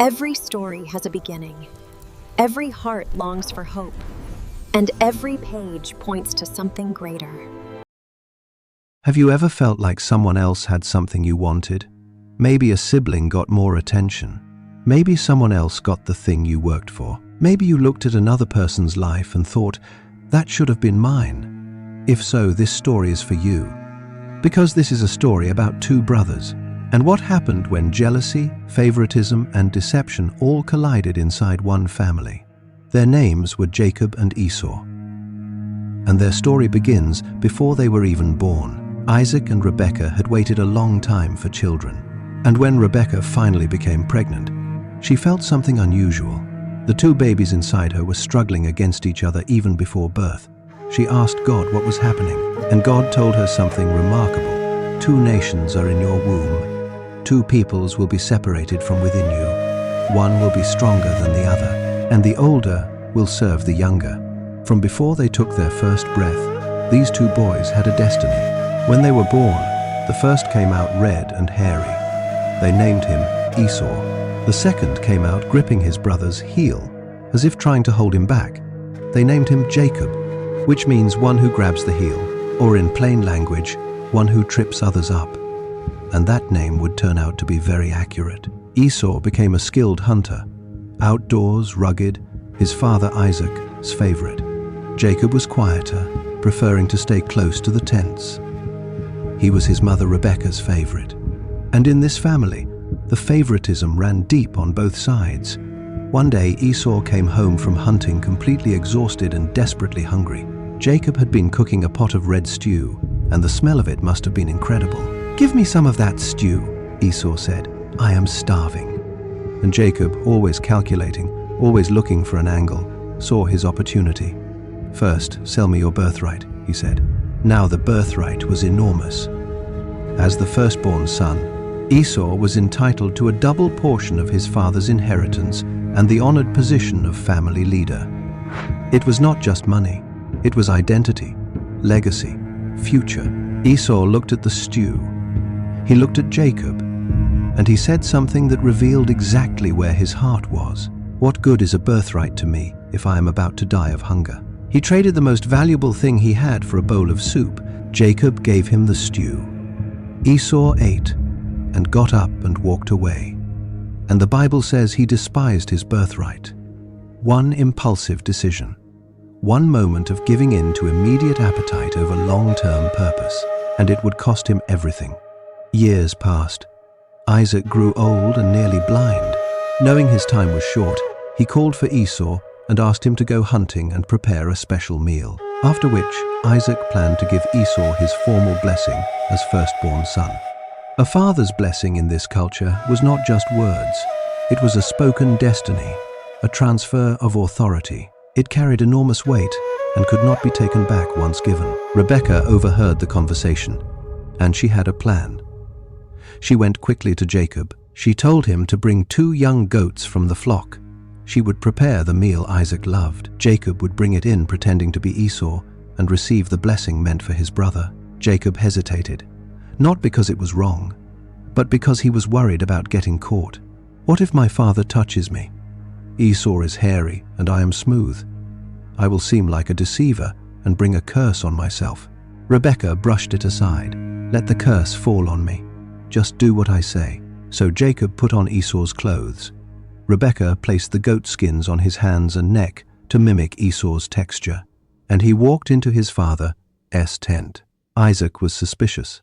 Every story has a beginning. Every heart longs for hope. And every page points to something greater. Have you ever felt like someone else had something you wanted? Maybe a sibling got more attention. Maybe someone else got the thing you worked for. Maybe you looked at another person's life and thought, that should have been mine. If so, this story is for you. Because this is a story about two brothers, and what happened when jealousy, favoritism, and deception all collided inside one family. Their names were Jacob and Esau. And their story begins before they were even born. Isaac and Rebekah had waited a long time for children. And when Rebekah finally became pregnant, she felt something unusual. The two babies inside her were struggling against each other even before birth. She asked God what was happening, and God told her something remarkable. 2 nations are in your womb. 2 peoples will be separated from within you. One will be stronger than the other, and the older will serve the younger. From before they took their first breath, these 2 boys had a destiny. When they were born, the first came out red and hairy. They named him Esau. The second came out gripping his brother's heel, as if trying to hold him back. They named him Jacob, which means one who grabs the heel, or in plain language, one who trips others up. And that name would turn out to be very accurate. Esau became a skilled hunter, outdoors, rugged, his father Isaac's favorite. Jacob was quieter, preferring to stay close to the tents. He was his mother Rebekah's favorite. And in this family, the favoritism ran deep on both sides. One day, Esau came home from hunting completely exhausted and desperately hungry. Jacob had been cooking a pot of red stew, and the smell of it must have been incredible. "Give me some of that stew," Esau said. "I am starving." And Jacob, always calculating, always looking for an angle, saw his opportunity. "First, sell me your birthright," he said. Now the birthright was enormous. As the firstborn son, Esau was entitled to a double portion of his father's inheritance and the honored position of family leader. It was not just money, it was identity, legacy, future. Esau looked at the stew. He looked at Jacob, and he said something that revealed exactly where his heart was. "What good is a birthright to me if I am about to die of hunger?" He traded the most valuable thing he had for a bowl of soup. Jacob gave him the stew. Esau ate and got up and walked away. And the Bible says he despised his birthright. One impulsive decision, one moment of giving in to immediate appetite over long-term purpose, and it would cost him everything. Years passed. Isaac grew old and nearly blind. Knowing his time was short, he called for Esau and asked him to go hunting and prepare a special meal, after which Isaac planned to give Esau his formal blessing as firstborn son. A father's blessing in this culture was not just words. It was a spoken destiny, a transfer of authority. It carried enormous weight and could not be taken back once given. Rebekah overheard the conversation, and she had a plan. She went quickly to Jacob. She told him to bring 2 young goats from the flock. She would prepare the meal Isaac loved. Jacob would bring it in pretending to be Esau and receive the blessing meant for his brother. Jacob hesitated, not because it was wrong, but because he was worried about getting caught. "What if my father touches me? Esau is hairy and I am smooth. I will seem like a deceiver and bring a curse on myself." Rebekah brushed it aside. "Let the curse fall on me. Just do what I say." So Jacob put on Esau's clothes. Rebekah placed the goat skins on his hands and neck to mimic Esau's texture, and he walked into his father's tent. Isaac was suspicious.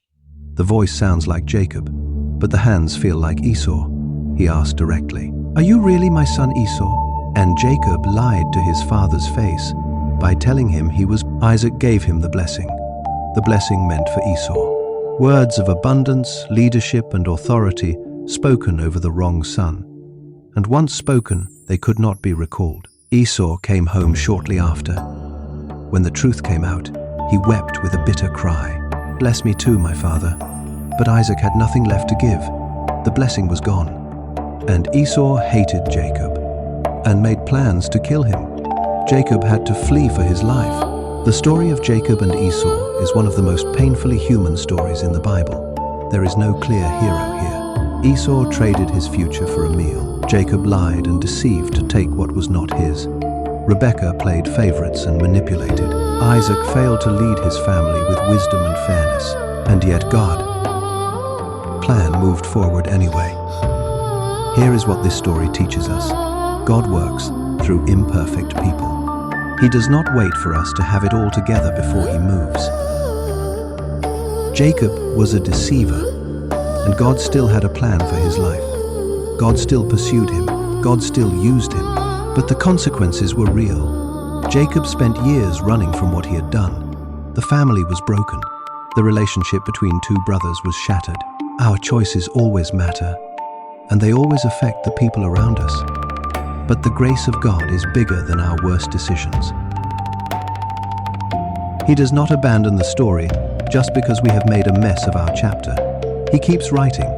"The voice sounds like Jacob, but the hands feel like Esau," he asked directly. "Are you really my son Esau?" And Jacob lied to his father's face by telling him he was. Isaac gave him the blessing meant for Esau. Words of abundance, leadership, and authority spoken over the wrong son. And once spoken, they could not be recalled. Esau came home shortly after. When the truth came out, he wept with a bitter cry. "Bless me too, my father." But Isaac had nothing left to give. The blessing was gone. And Esau hated Jacob and made plans to kill him. Jacob had to flee for his life. The story of Jacob and Esau is one of the most painfully human stories in the Bible. There is no clear hero here. Esau traded his future for a meal. Jacob lied and deceived to take what was not his. Rebekah played favorites and manipulated. Isaac failed to lead his family with wisdom and fairness. And yet God's plan moved forward anyway. Here is what this story teaches us. God works through imperfect people. He does not wait for us to have it all together before he moves. Jacob was a deceiver, and God still had a plan for his life. God still pursued him. God still used him. But the consequences were real. Jacob spent years running from what he had done. The family was broken. The relationship between two brothers was shattered. Our choices always matter, and they always affect the people around us. But the grace of God is bigger than our worst decisions. He does not abandon the story just because we have made a mess of our chapter. He keeps writing,